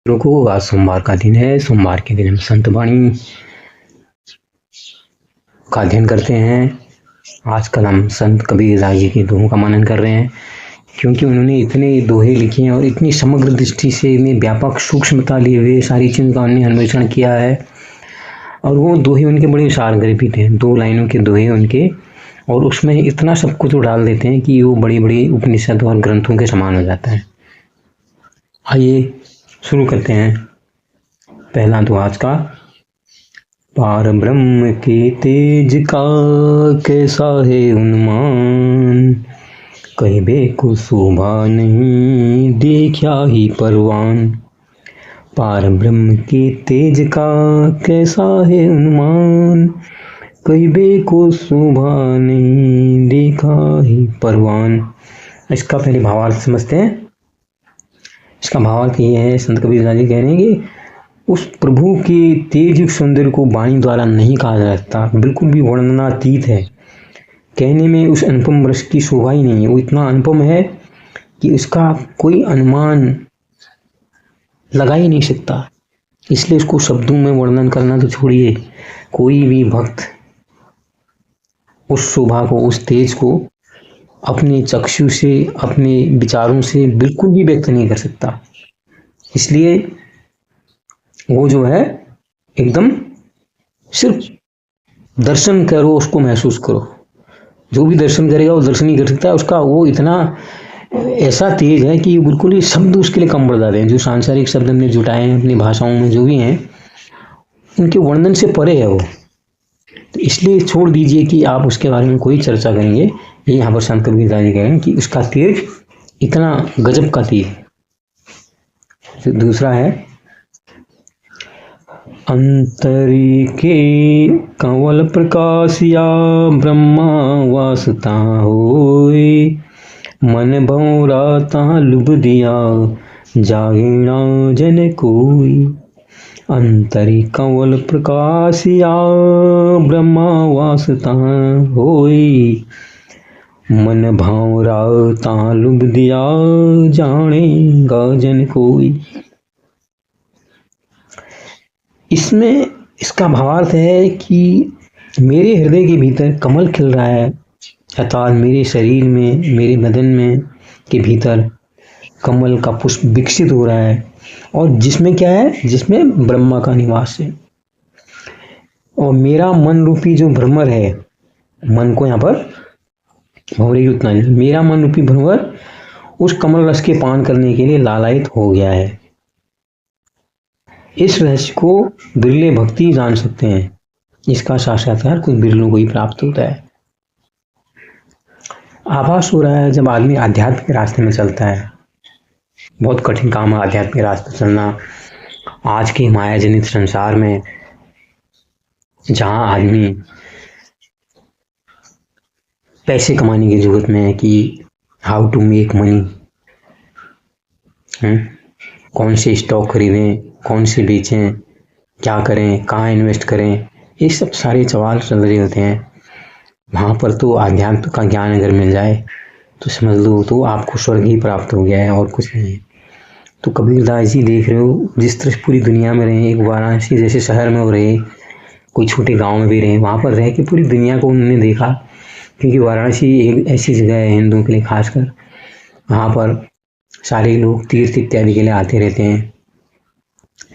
मित्रों को आज सोमवार का दिन है। सोमवार के दिन हम संत वाणी का अध्ययन करते हैं। आजकल हम संत कबीरदास जी के दोहों का मनन कर रहे हैं, क्योंकि उन्होंने इतने दोहे लिखे हैं और इतनी समग्र दृष्टि से इतनी व्यापक सूक्ष्मता लिए हुए सारी चीज़ों का उन्होंने अन्वेषण किया है। और वो दोहे उनके बड़े सारगर्भित हैं, 2 लाइनों के दोहे उनके, और उसमें इतना सब कुछ डाल देते हैं कि वो बड़ी बड़ी उपनिषद और ग्रंथों के समान हो जाता है। आइए शुरू करते हैं। पहला दोहा आज का। पार ब्रह्म के तेज का कैसा है उन्मान, कहबे को शोभा नहीं देखा ही परवान। पार ब्रह्म के तेज का कैसा है उन्मान, कहबे को शोभा नहीं देखा ही परवान। इसका पहले भावार्थ समझते हैं। इसका भावार्थ ये है, संत कबीरदास जी कह रहे हैं कि उस प्रभु के तेज सौंदर्य को वाणी द्वारा नहीं कहा जा सकता, बिल्कुल भी वर्णनातीत है। कहने में उस अनुपम रस की शोभा ही नहीं है, वो इतना अनुपम है कि उसका कोई अनुमान लगा ही नहीं सकता। इसलिए इसको शब्दों में वर्णन करना तो छोड़िए, कोई भी भक्त उस शोभा को, उस तेज को अपने चक्षु से, अपने विचारों से बिल्कुल भी व्यक्त नहीं कर सकता। इसलिए वो जो है एकदम सिर्फ दर्शन करो, उसको महसूस करो। जो भी दर्शन करेगा वो दर्शन ही कर सकता है। उसका वो इतना ऐसा तेज है कि बिल्कुल ही शब्द उसके लिए कम पड़ जाते हैं। जो सांसारिक शब्द हमने जुटाए हैं अपनी भाषाओं में जो भी हैं, उनके वर्णन से परे है वो। तो इसलिए छोड़ दीजिए कि आप उसके बारे में कोई चर्चा करेंगे। ये यहाँ पर संत कबीरदास जी कह रहे हैं कि उसका तेज इतना गजब का तेज। दूसरा है, अंतरिके कंवल प्रकाशिया ब्रह्मा वासता होए, मन भौरा ता लुभ दिया जागीना जन कोई। अंतरि कंवल प्रकाशिया ब्रह्मा वासता होए, मन भौरा ता लुभ दिया जानेगा जन कोई। इसमें इसका भावार्थ है कि मेरे हृदय के भीतर कमल खिल रहा है, अर्थात मेरे शरीर में, मेरे बदन में के भीतर कमल का पुष्प विकसित हो रहा है, और जिसमें क्या है, जिसमें ब्रह्मा का निवास है। और मेरा मन रूपी जो भ्रमर है, मन को यहाँ पर भंवरे उतना नहीं, मेरा मन रूपी भ्रमर उस कमल रस के पान करने के लिए लालायित हो गया है। इस रहस्य को बिरले भक्ति जान सकते हैं। इसका साक्षात्कार कुछ बिरलों को ही प्राप्त होता है। आभास हो रहा है जब आदमी आध्यात्म के रास्ते में चलता है। बहुत कठिन काम है आध्यात्म के रास्ते पर चलना। आज के माया जनित संसार में जहाँ आदमी पैसे कमाने की जरूरत में है कि हाउ टू मेक मनी, कौन से स्टॉक खरीदें, कौन से बेचें, क्या करें, कहाँ इन्वेस्ट करें, ये सब सारे सवाल चल रहे होते हैं। वहाँ पर तो आध्यात्म का ज्ञान अगर मिल जाए तो समझ लो तो आपको स्वर्ग ही प्राप्त हो गया है और कुछ नहीं है। तो कबीरदास जी देख रहे हो, जिस तरह पूरी दुनिया में रहे, एक वाराणसी जैसे शहर में वो रहे, कोई छोटे गांव में भी रहे, वहाँ पर रह के पूरी दुनिया को उन्होंने देखा। क्योंकि वाराणसी एक ऐसी जगह है हिंदुओं के लिए खासकर, वहाँ पर सारे लोग तीर्थ इत्यादि के लिए आते रहते हैं।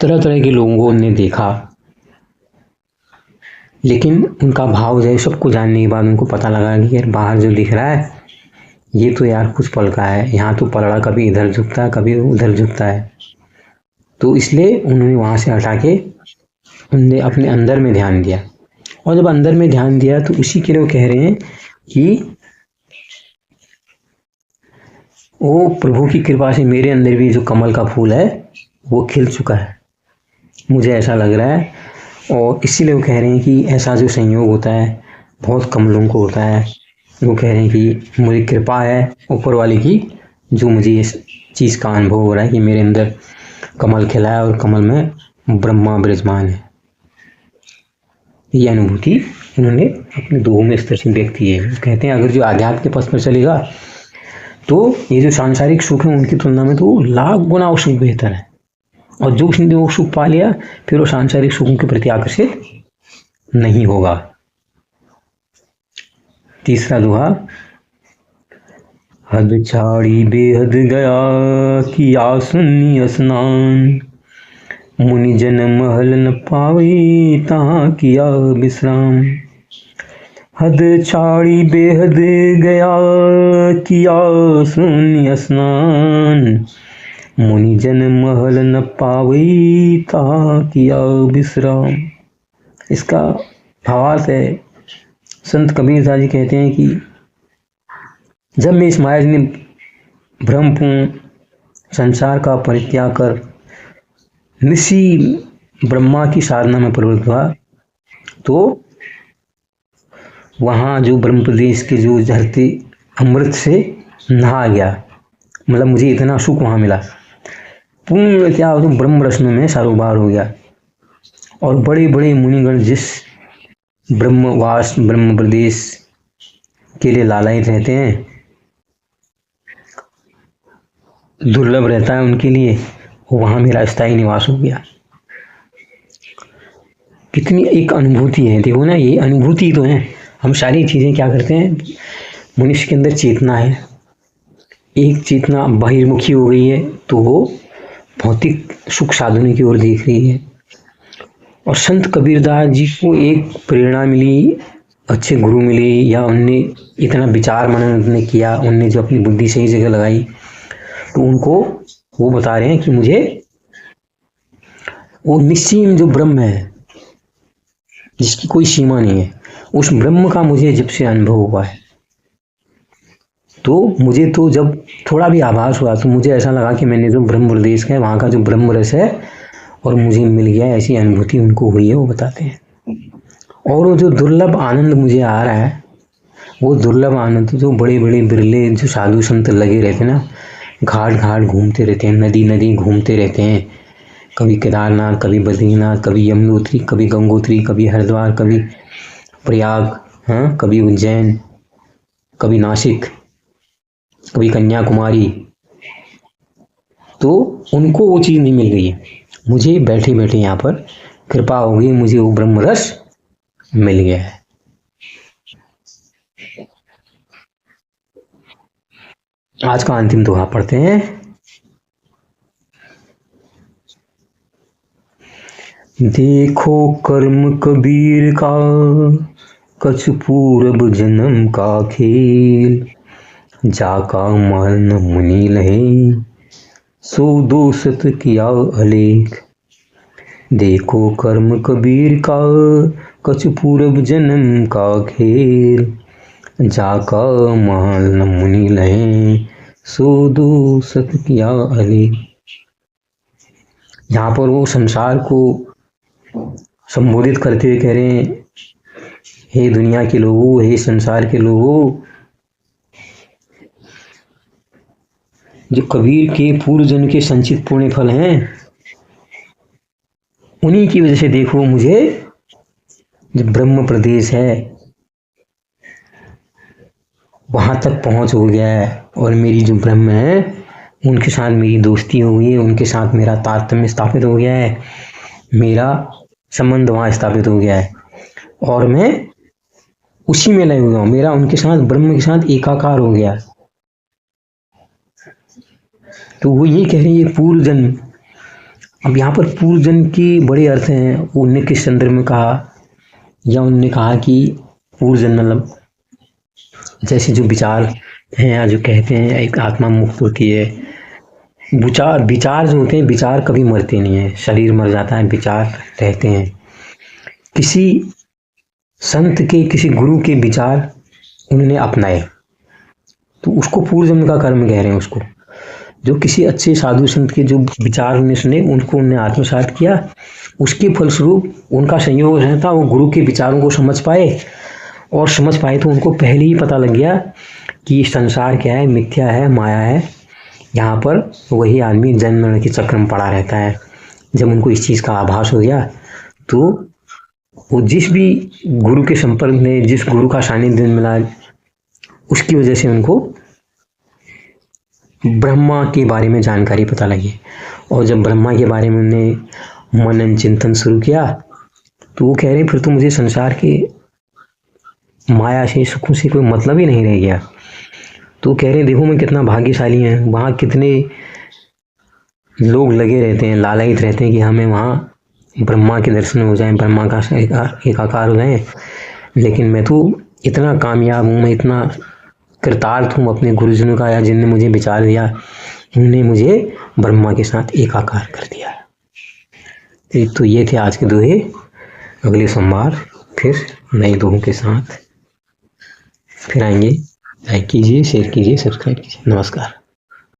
तरह तरह के लोगों को उन्होंने देखा, लेकिन उनका भाव जो है सबको जानने के बाद उनको पता लगा कि यार बाहर जो दिख रहा है ये तो यार कुछ पल का है, यहाँ तो पलड़ा कभी इधर झुकता है कभी उधर झुकता है। तो इसलिए उन्होंने वहाँ से हटा के उन्होंने अपने अंदर में ध्यान दिया। और जब अंदर में ध्यान दिया तो उसी के लिए वो कह रहे हैं कि वो प्रभु की कृपा से मेरे अंदर भी जो कमल का फूल है वो खिल चुका है, मुझे ऐसा लग रहा है। और इसीलिए वो कह रहे हैं कि ऐसा जो संयोग होता है बहुत कम लोगों को होता है। वो कह रहे हैं कि मुझे कृपा है ऊपर वाले की, जो मुझे इस चीज़ का अनुभव हो रहा है कि मेरे अंदर कमल खिला है और कमल में ब्रह्मा विराजमान है। ये अनुभूति उन्होंने अपने दोहों में इस तरह से व्यक्त की है। कहते हैं अगर जो आध्यात्म के पथ पर चलेगा तो ये जो सांसारिक सुख है उनकी तुलना में तो लाख गुना सुख बेहतर है। और जो उसने वो सुख पा लिया फिर वो सांसारिक सुखों के प्रति आकर्षित नहीं होगा। तीसरा दोहा, हद छाड़ी बेहद गया किया सुन्नी स्नान, मुनि जन महल न पावे तहाँ किया विश्राम। हद छाड़ी बेहद गया किया सुन्नी स्नान, मुनि जन महल न पावे तहाँ किया विश्राम। इसका भावार्थ है, संत कबीरदास जी कहते हैं कि जब मैं इस मायाजनी भ्रमपूर्ण संसार का परित्याग कर निशी ब्रह्मा की साधना में प्रवृत्त हुआ तो वहाँ जो ब्रह्म प्रदेश के जो धरती अमृत से नहा गया, मतलब मुझे इतना सुख वहाँ मिला, पूर्ण क्या तो ब्रह्म रश्मि में सारोबार हो गया। और बड़े बड़े मुनिगण जिस ब्रह्मवास ब्रह्म प्रदेश के लिए लालायित रहते हैं, दुर्लभ रहता है उनके लिए, वहाँ मेरा स्थायी निवास हो गया। कितनी एक अनुभूति है, देखो ना, ये अनुभूति तो है। हम सारी चीज़ें क्या करते हैं, मनुष्य के अंदर चेतना है, एक चेतना बहिर्मुखी हो गई है तो वो भौतिक सुख साधनों की ओर देख रही है। और संत कबीरदास जी को एक प्रेरणा मिली, अच्छे गुरु मिले, या उनने इतना विचार मनन उन्होंने किया, उनने जो अपनी बुद्धि सही जगह लगाई, तो उनको वो बता रहे हैं कि मुझे वो निस्सीम जो ब्रह्म है जिसकी कोई सीमा नहीं है, उस ब्रह्म का मुझे जब से अनुभव हुआ है तो मुझे तो जब थोड़ा भी आभास हुआ तो मुझे ऐसा लगा कि मैंने जो ब्रह्म प्रदेश है वहाँ का जो ब्रह्म रस है और मुझे मिल गया, ऐसी अनुभूति उनको हुई है, वो बताते हैं। और वो जो दुर्लभ आनंद मुझे आ रहा है, वो दुर्लभ आनंद जो बड़े बड़े बिरले जो साधु संत लगे रहते हैं ना, घाट घाट घूमते रहते हैं, नदी नदी घूमते रहते हैं, कभी केदारनाथ, कभी बद्रीनाथ, कभी यमुनोत्री, कभी गंगोत्री, कभी हरिद्वार, कभी प्रयाग, हाँ, कभी उज्जैन, कभी नासिक, कभी कन्याकुमारी, तो उनको वो चीज़ नहीं मिल गई है। मुझे बैठे बैठे यहाँ पर कृपा हो गई, मुझे वो ब्रह्म रस मिल गया है। आज का अंतिम दोहा पढ़ते हैं। देखो कर्म कबीर का कछ पूरब जन्म का खेल, जाका महल न मुनि लहे सो दोषत किया अलेख। देखो कर्म कबीर का कछ पूरब जन्म का खेल, जाका महल न मुनि लहे सो दोषत किया अलेख। यहाँ पर वो संसार को संबोधित करते हुए कह रहे हैं, हे दुनिया के लोगों, हे संसार के लोगों, जो कबीर के पूर्व जन्म के संचित पुण्य फल हैं, उन्हीं की वजह से देखो मुझे जो ब्रह्म प्रदेश है वहाँ तक पहुँच हो गया है, और मेरी जो ब्रह्म है उनके साथ मेरी दोस्ती हो गई है, उनके साथ मेरा तारतम्य स्थापित हो गया है, मेरा संबंध वहाँ स्थापित हो गया है, और मैं उसी में लय हुआ हूँ, मेरा उनके साथ ब्रह्म के साथ एकाकार हो गया। तो वो ये कह रही है पूर्व जन्म। अब यहाँ पर पूर्व जन्म के बड़े अर्थ हैं, उनने किस संदर्भ में कहा, या उनने कहा कि पूर्व जन्म मतलब जैसे जो विचार हैं, या जो कहते हैं एक आत्मा मुक्त होती है, विचार जो होते हैं, विचार कभी मरते नहीं है, शरीर मर जाता है, विचार रहते हैं। किसी संत के, किसी गुरु के विचार उन्होंने अपनाए तो उसको पूर्व जन्म का कर्म कह रहे हैं उसको। जो किसी अच्छे साधु संत के जो विचार उन्हें सुने, उनको उन्होंने आत्मसात किया, उसके फलस्वरूप उनका संयोग रहता, वो गुरु के विचारों को समझ पाए, और समझ पाए तो उनको पहले ही पता लग गया कि संसार क्या है, मिथ्या है, माया है। यहाँ पर वही आदमी जन्म मरण के चक्र में पड़ा रहता है। जब उनको इस चीज़ का आभास हो गया तो वो जिस भी गुरु के संपर्क में, जिस गुरु का सानिध्य मिला, उसकी वजह से उनको ब्रह्मा के बारे में जानकारी पता लगी, और जब ब्रह्मा के बारे में उन्होंने मनन चिंतन शुरू किया तो वो कह रहे फिर तो मुझे संसार के माया से सुखों से कोई मतलब ही नहीं रह गया। तो कह रहे देखो मैं कितना भाग्यशाली है, वहाँ कितने लोग लगे रहते हैं, लालायित रहते हैं कि हमें वहाँ ब्रह्मा के दर्शन हो जाएं, ब्रह्मा का एक आकार हो जाए, लेकिन मैं तो इतना कामयाब हूँ, मैं इतना कृतार्थ हूँ अपने गुरुजनों का, या जिनने मुझे विचार दिया उन्होंने मुझे ब्रह्मा के साथ एकाकार कर दिया। तो ये थे आज के दोहे। अगले सोमवार फिर नए दोहों के साथ फिर आएंगे। लाइक कीजिए, शेयर कीजिए, सब्सक्राइब कीजिए। नमस्कार।